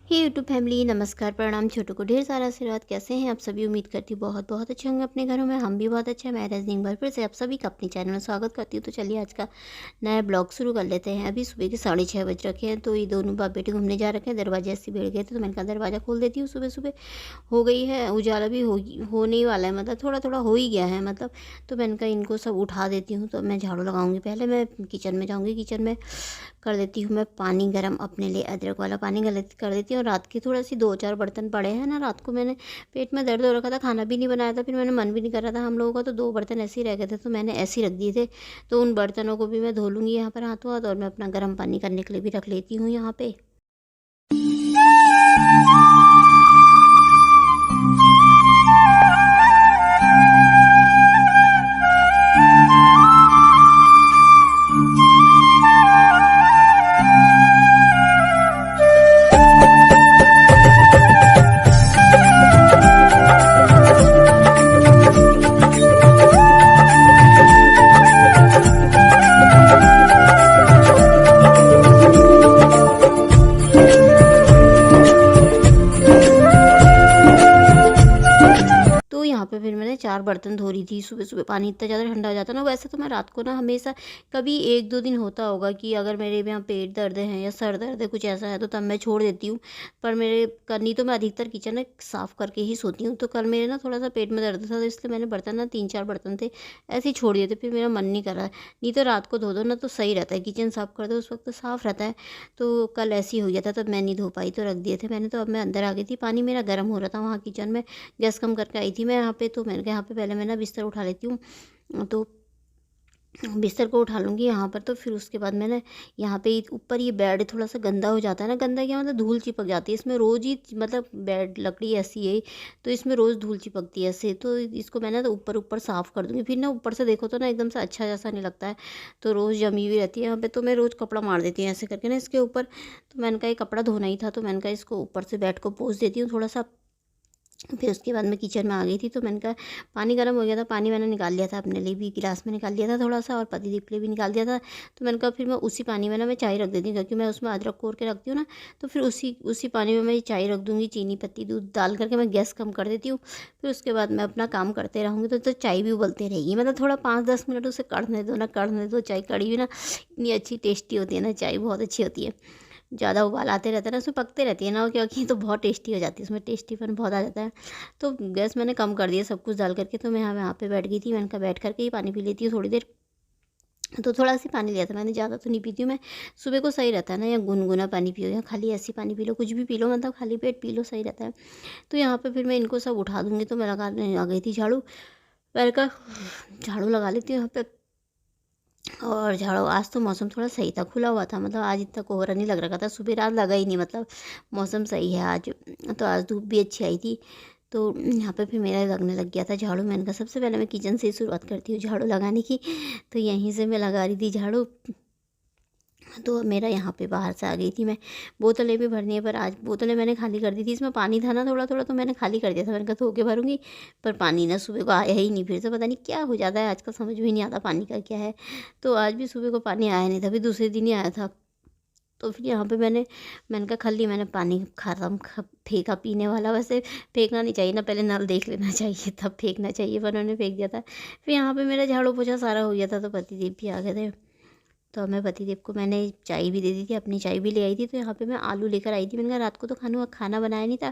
हे YouTube family, नमस्कार, प्रणाम। छोटू को ढेर सारा आशीर्वाद। कैसे हैं आप सभी? उम्मीद करती हूँ बहुत बहुत अच्छे होंगे अपने घरों में। हम भी बहुत अच्छे हैं। मैं रजनी एक बार फिर से आप सभी का अपने चैनल में स्वागत करती हूँ। तो चलिए आज का नया ब्लॉग शुरू कर लेते हैं। अभी सुबह के 6:30 बज रखे हैं। तो ये दोनों बाप बेटे घूमने जा रखे हैं। दरवाजे ऐसे भिड़ गए थे तो मैंने कहा दरवाज़ा खोल देती हूँ। सुबह सुबह हो गई है, उजाला भी होने ही वाला है, मतलब थोड़ा थोड़ा हो ही गया है मतलब। तो मैंने कहा इनको सब उठा देती हूँ। तो मैं झाड़ू लगाऊंगी। पहले मैं किचन में जाऊँगी। किचन में कर देती हूँ मैं पानी गर्म अपने लिए, अदरक वाला पानी कर देती हूँ। रात की थोड़ा सी 2-4 बर्तन पड़े हैं ना, रात को मैंने पेट में दर्द हो रखा था, खाना भी नहीं बनाया था, फिर मैंने मन भी नहीं कर रहा था हम लोगों का, तो 2 बर्तन ऐसे ही रह गए थे तो मैंने ऐसे ही रख दिए थे। तो उन बर्तनों को भी मैं धो लूँगी यहाँ पर हाथों हाथ, और मैं अपना गर्म पानी करने के लिए भी रख लेती हूँ यहाँ पे। तो यहाँ पे फिर मैंने 4 बर्तन धो रही थी। सुबह सुबह पानी इतना ज़्यादा ठंडा हो जाता है ना। वैसे तो मैं रात को ना हमेशा, कभी 1-2 दिन होता होगा कि अगर मेरे यहाँ पेट दर्द है या सर दर्द है, कुछ ऐसा है, तो तब मैं छोड़ देती हूँ। पर मेरे करनी तो मैं अधिकतर किचन में साफ़ करके ही सोती हूँ। तो कल मेरे ना थोड़ा सा पेट में दर्द था, तो इसलिए मैंने बर्तन ना 3-4 बर्तन थे ऐसे ही छोड़ दिए थे। फिर मेरा मन नहीं कर रहा है। नहीं तो रात को धो दो ना तो सही रहता है, किचन साफ़ कर दो उस वक्त तो साफ़ रहता है। तो कल ऐसे ही हो गया था, तब मैं नहीं धो पाई तो रख दिए थे मैंने। तो अब मैं अंदर आ गई थी। पानी मेरा गर्म हो रहा था वहाँ किचन में। गैस कम करके आई थी मैं यहाँ पे। तो मैंने कहा यहाँ पे पहले मैं ना बिस्तर उठा लेती हूँ। तो बिस्तर को उठा लूँगी यहाँ पर। तो फिर उसके बाद मैंने यहाँ पे ऊपर ये बेड थोड़ा सा गंदा हो जाता है ना। गंदा क्या मतलब, धूल चिपक जाती है इसमें रोज़ ही, मतलब बेड लकड़ी ऐसी है तो इसमें रोज़ धूल चिपकती है ऐसे। तो इसको मैं ना तो ऊपर ऊपर साफ़ कर दूँगी। फिर ना ऊपर से देखो तो ना एकदम से अच्छा जैसा नहीं लगता है। तो रोज़ जमी हुई रहती है यहाँ पे, तो मैं रोज़ कपड़ा मार देती हूँ ऐसे करके ना इसके ऊपर। तो मैंने कहा ये कपड़ा धोना ही था, तो मैंने कहा इसको ऊपर से बेड को पोंछ देती हूँ थोड़ा सा। फिर उसके बाद मैं किचन में आ गई थी। तो मैंने कहा पानी गर्म हो गया था, पानी मैंने निकाल लिया था अपने लिए भी, गिलास में निकाल लिया था थोड़ा सा, और पतिदेव के लिए भी निकाल दिया था। तो मैंने कहा फिर मैं उसी पानी में ना मैं चाय रख देती हूँ, क्योंकि मैं उसमें अदरक कोर के रखती हूँ ना। तो फिर उसी पानी में मैं चाय रख दूँगी। चीनी पत्ती दूध डाल करके मैं गैस कम कर देती हूँ। फिर उसके बाद मैं अपना काम करते रहूँगी तो चाय भी उबलती रहेगी। मतलब थोड़ा 5-10 मिनट उसे कढ़ने दो ना, कढ़ने दो। चाय कड़ी हुई ना इतनी अच्छी टेस्टी होती है ना, चाय बहुत अच्छी होती है। ज़्यादा उबाल आते रहता है ना, उसमें पकते रहती है ना, क्योंकि तो बहुत टेस्टी हो जाती है, उसमें टेस्टीपन बहुत आ जाता है। तो गैस मैंने कम कर दिया सब कुछ डाल करके। तो मैं यहाँ पे बैठ गई थी। मैंने कहा बैठ करके ही पानी पी लेती हूँ थोड़ी देर। तो थोड़ा सी पानी लिया था मैंने, ज़्यादा तो नहीं पीती हूँ मैं। सुबह को सही रहता है ना, या गुनगुना पानी पियो या खाली ऐसी पानी पी लो, कुछ भी पी लो, मतलब खाली पेट पी लो, सही रहता है। तो यहाँ पे फिर मैं इनको सब उठा दूँगी। तो मैं लगाने आ गई थी झाड़ू। मैंने कहा झाड़ू लगा लेती हूँ यहाँ पे। और झाड़ू, आज तो मौसम थोड़ा सही था, खुला हुआ था, मतलब आज इतना कोहरा नहीं लग रखा था। सुबह रात लगा ही नहीं, मतलब मौसम सही है आज। तो आज धूप भी अच्छी आई थी। तो यहाँ पे फिर मेरा लगने लग गया था झाड़ू। मैंने कहा सबसे पहले मैं किचन से ही शुरुआत करती हूँ झाड़ू लगाने की। तो यहीं से मैं लगा रही थी झाड़ू। तो मेरा यहाँ पे बाहर से आ गई थी मैं। बोतलें भी भरनी है, पर आज बोतलें मैंने खाली कर दी थी। इसमें पानी था ना थोड़ा थोड़ा, तो मैंने खाली कर दिया था। मैंने कहा धो के भरूंगी, पर पानी ना सुबह को आया ही नहीं। फिर से पता नहीं क्या हो जाता है आजकल, समझ में नहीं आता पानी का क्या है। तो आज भी सुबह को पानी आया नहीं था, फिर दूसरे दिन ही आया था। तो फिर यहाँ पे मैंने कहा खाली मैंने पानी खत्म फेंका पीने वाला। वैसे फेंकना नहीं चाहिए ना, पहले नल देख लेना चाहिए तब फेंकना चाहिए, पर उन्होंने फेंक दिया था। फिर यहाँ पे मेरा झाड़ू पोछा सारा हो गया था। तो पतिदेव भी आ गए थे। तो मैं पतिदेव को मैंने चाय भी दे दी थी, अपनी चाय भी ले आई थी। तो यहाँ पे मैं आलू लेकर आई थी। मैंने कहा रात को तो खाना बनाया नहीं था,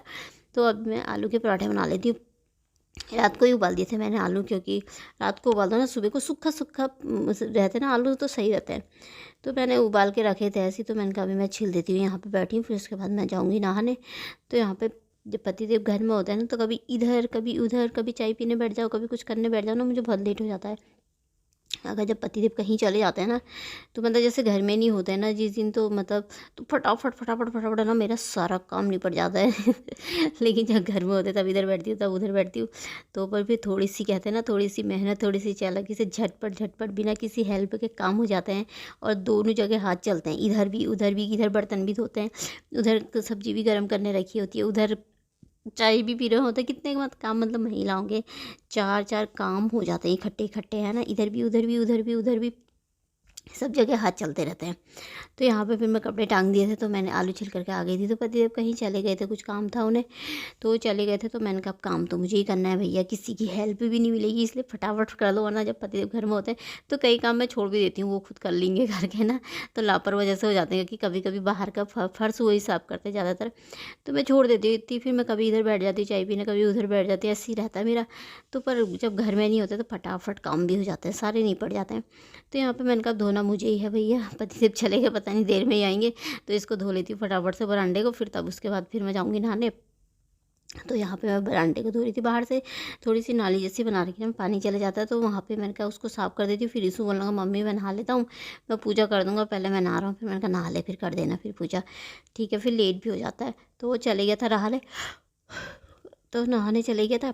तो अब मैं आलू के पराठे बना लेती हूँ। रात को ही उबाल दिए थे मैंने आलू, क्योंकि रात को उबाल दो ना, सुबह को सूखा सूखा रहते ना आलू, तो सही रहता है। तो मैंने उबाल के रखे थे ऐसे ही। तो मैंने कहा अभी मैं छील देती हूँ, यहाँ पे बैठी हूँ, फिर उसके बाद मैं जाऊँगी नहाने। तो यहाँ पे जब पतिदेव घर में होता है ना, तो कभी इधर कभी उधर, कभी चाय पीने बैठ जाओ, कभी कुछ करने बैठ जाओ ना, मुझे बहुत लेट हो जाता है। अगर जब पतिदेव कहीं चले जाते हैं ना, तो मतलब जैसे घर में नहीं होते हैं ना जिस दिन, तो मतलब तो फटाफट फटाफट फटाफट ना मेरा सारा काम निपट जाता है। लेकिन जब घर में होते तब इधर बैठती हूँ, तब उधर बैठती हूँ। तो पर फिर थोड़ी सी कहते हैं ना, थोड़ी सी मेहनत, थोड़ी सी चालाकी से झटपट झटपट बिना किसी हेल्प के काम हो जाते हैं। और दोनों जगह हाथ चलते हैं, इधर भी उधर भी। इधर बर्तन भी धोते हैं, उधर सब्जी भी गर्म करने रखी होती है, उधर चाय भी पी रहे होते हैं। कितने मत काम, मतलब महिलाओं के 4-4 काम हो जाते हैं इकट्ठे इकट्ठे, है ना। इधर भी उधर भी, उधर भी उधर भी। सब जगह हाथ चलते रहते हैं। तो यहाँ पे फिर मैं कपड़े टांग दिए थे, तो मैंने आलू छिल करके आ गई थी। तो पतिदेव कहीं चले गए थे, कुछ काम था उन्हें, तो वो चले गए थे। तो मैंने कहा अब काम तो मुझे ही करना है भैया, किसी की हेल्प भी नहीं मिलेगी, इसलिए फटाफट कर लो, वरना जब पतिदेव घर में होते हैं तो कई काम मैं छोड़ भी देती हूँ, वो खुद कर लेंगे करके ना। तो लापरवाह जैसे हो जाते हैं कि कभी कभी बाहर का फर्श वही साफ करते हैं ज़्यादातर, तो मैं छोड़ देती हूँ इतनी। फिर मैं कभी इधर बैठ जाती हूँ चाय पीने, कभी उधर बैठ जाती हूँ, ऐसे ही रहता है मेरा। तो पर जब घर में नहीं होते तो फटाफट काम भी हो जाते हैं, सारे नहीं पड़ जाते हैं। तो यहाँ पे मैंने कहा धोना मुझे ही है भैया, पतिदेव चले गए, पता नहीं देर में ही आएंगे, तो इसको धो लेती हूँ फटाफट से बरांडे को, फिर तब उसके बाद फिर मैं जाऊँगी नहाने। तो यहाँ पे मैं बरांडे को धो रही थी, बाहर से थोड़ी सी नाली जैसी बना रखी है, पानी चले जाता है, तो वहाँ पे मैंने कहा उसको साफ़ कर देती हूँ। फिर इसको बोलना लगा मम्मी मैं नहा लेता हूँ, मैं पूजा कर दूँगा, पहले मैं नहा रहा हूँ। फिर मैंने कहा नहा ले, फिर कर देना फिर पूजा, ठीक है। फिर लेट भी हो जाता है, तो वो चले गया था नहाने, तो नहाने चले गया था।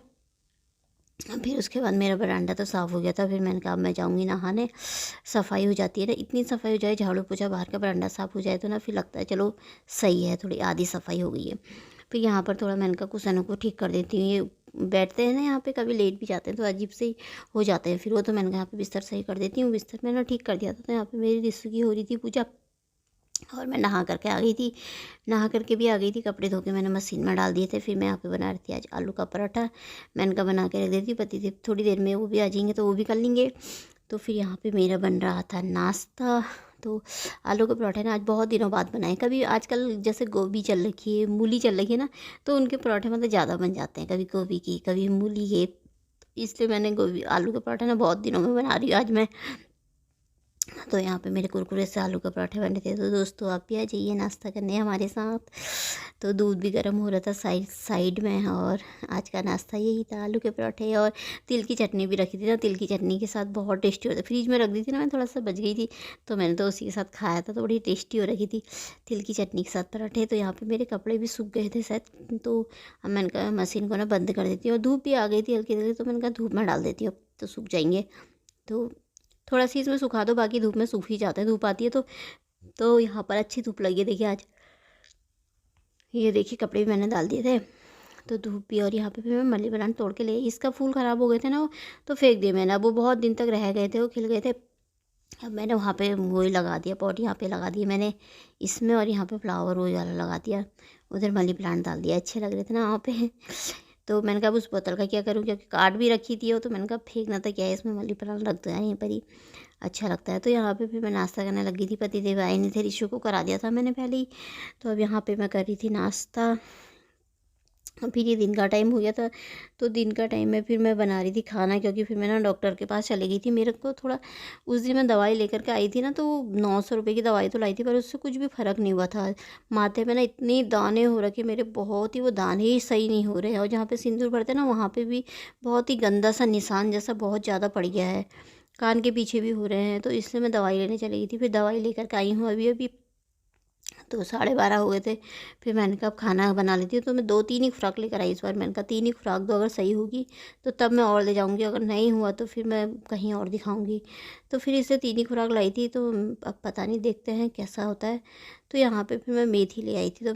फिर उसके बाद मेरा बरांडा तो साफ़ हो गया था। फिर मैंने कहा अब मैं जाऊँगी नहाने, सफाई हो जाती है ना, इतनी सफाई हो जाए, झाड़ू पोछा बाहर का बरांडा साफ़ हो जाए तो ना फिर लगता है चलो सही है, थोड़ी आधी सफाई हो गई है। फिर यहाँ पर थोड़ा मैंने कहा कुशनों को ठीक कर देती हूँ, ये बैठते हैं ना यहाँ पे, कभी लेट भी जाते हैं तो अजीब से ही हो जाते हैं। फिर वो तो मैंने कहा यहाँ पे बिस्तर सही कर देती हूँ, बिस्तर मैंने ठीक कर दिया था। तो यहाँ पे मेरी रिश्तों की हो रही थी पूजा, और मैं नहा करके आ गई थी, नहा करके भी आ गई थी, कपड़े धो के मैंने मशीन में डाल दिए थे। फिर मैं यहाँ पे बना रही थी आज आलू का पराठा, मैंने कहा बना के रख देती, पति थे थोड़ी देर में वो भी आ जाएंगे तो वो भी कर लेंगे। तो फिर यहाँ पे मेरा बन रहा था नाश्ता। तो आलू के पराठे ना आज बहुत दिनों बाद बनाए, कभी आजकल जैसे गोभी चल रखी है, मूली चल रही है ना, तो उनके पराठे मतलब ज़्यादा बन जाते हैं, कभी गोभी की कभी मूली के, इसलिए मैंने गोभी आलू के पराठे ना बहुत दिनों में बना रही हूँ आज मैं। तो यहाँ पे मेरे कुरकुरे से आलू के पराठे बने थे। तो दोस्तों आप भी आ जाइए नाश्ता करने हमारे साथ। तो दूध भी गर्म हो रहा था साइड साइड में, और आज का नाश्ता यही था, आलू के पराठे। और तिल की चटनी भी रखी थी ना, तिल की चटनी के साथ बहुत टेस्टी होता है, फ्रिज में रख दी थी ना मैं, थोड़ा सा बच गई थी, तो मैंने तो उसी के साथ खाया था, तो बड़ी टेस्टी हो रखी थी तिल की चटनी के साथ पराठे। तो यहाँ पर मेरे कपड़े भी सूख गए थे शायद, तो अब मैंने कहा मशीन को ना बंद कर देती हूँ, और धूप भी आ गई थी हल्की हल्की, तो मैंने कहा धूप में डाल देती हूँ तो सूख जाएंगे। तो थोड़ा सी इसमें सुखा दो, बाकी धूप में सूख ही जाते हैं, धूप आती है तो यहाँ पर अच्छी धूप लगी है, देखिए आज ये देखिए कपड़े भी मैंने डाल दिए थे, तो धूप भी। और यहाँ पे भी मैं मनी प्लांट तोड़ के ले, इसका फूल ख़राब हो गए थे ना वो, तो फेंक दिए मैंने, अब वो बहुत दिन तक रह गए थे, वो खिल गए थे। अब मैंने वहाँ पे वही लगा दिया, पॉट यहाँ पे लगा दिया मैंने इसमें, और यहाँ पे फ्लावर वही वाला लगा दिया, उधर मनी प्लांट डाल दिया, अच्छे लग रहे थे ना वहाँ पे। तो मैंने कहा उस बोतल का क्या करूँ, क्योंकि काट भी रखी थी वो, तो मैंने कहा फेंकना तो क्या है, इसमें मनी प्लांट रख दो यार यहीं पर ही, अच्छा लगता है। तो यहाँ पे फिर मैं नाश्ता करने लगी थी, पतिदेव आए नहीं थे, रिशु को करा दिया था मैंने पहले ही। तो अब यहाँ पे मैं कर रही थी नाश्ता। फिर ये दिन का टाइम हो गया था, तो दिन का टाइम में फिर मैं बना रही थी खाना, क्योंकि फिर मैं ना डॉक्टर के पास चली गई थी। मेरे को थोड़ा उस दिन मैं दवाई लेकर के आई थी ना, तो 900 रुपये की दवाई तो लाई थी, पर उससे कुछ भी फ़र्क नहीं हुआ था। माथे में ना इतनी दाने हो रखे मेरे, बहुत ही, वो दाने ही सही नहीं हो रहे हैं, और जहाँ पे सिंदूर भरते हैं ना वहाँ पे भी बहुत ही गंदा सा निशान जैसा बहुत ज़्यादा पड़ गया है, कान के पीछे भी हो रहे हैं। तो इसलिए मैं दवाई लेने चली गई थी, फिर दवाई लेकर के आई हूँ अभी अभी। तो 12:30 हो गए थे। फिर मैंने कहा अब खाना बना लेती हूँ, तो मैं 2-3 ही खुराक लेकर आई इस बार। मैंने कहा 3 ही खुराक दो, अगर सही होगी तो तब मैं और ले जाऊँगी, अगर नहीं हुआ तो फिर मैं कहीं और दिखाऊँगी। तो फिर इससे 3 ही खुराक लाई थी, तो अब पता नहीं, देखते हैं कैसा होता है। तो यहाँ पे फिर मैं मेथी ले आई थी,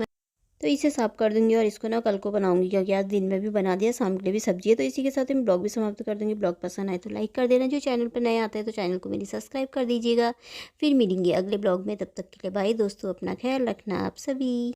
तो इसे साफ़ कर दूंगी, और इसको ना कल को बनाऊंगी, क्योंकि आज दिन में भी बना दिया, शाम के लिए भी सब्जी है। तो इसी के साथ मैं ब्लॉग भी समाप्त कर दूंगी। ब्लॉग पसंद आए तो लाइक कर देना, जो चैनल पर नए आते हैं तो चैनल को मेरी सब्सक्राइब कर दीजिएगा। फिर मिलेंगे अगले ब्लॉग में, तब तक के लिए बाय दोस्तों, अपना ख्याल रखना आप सभी।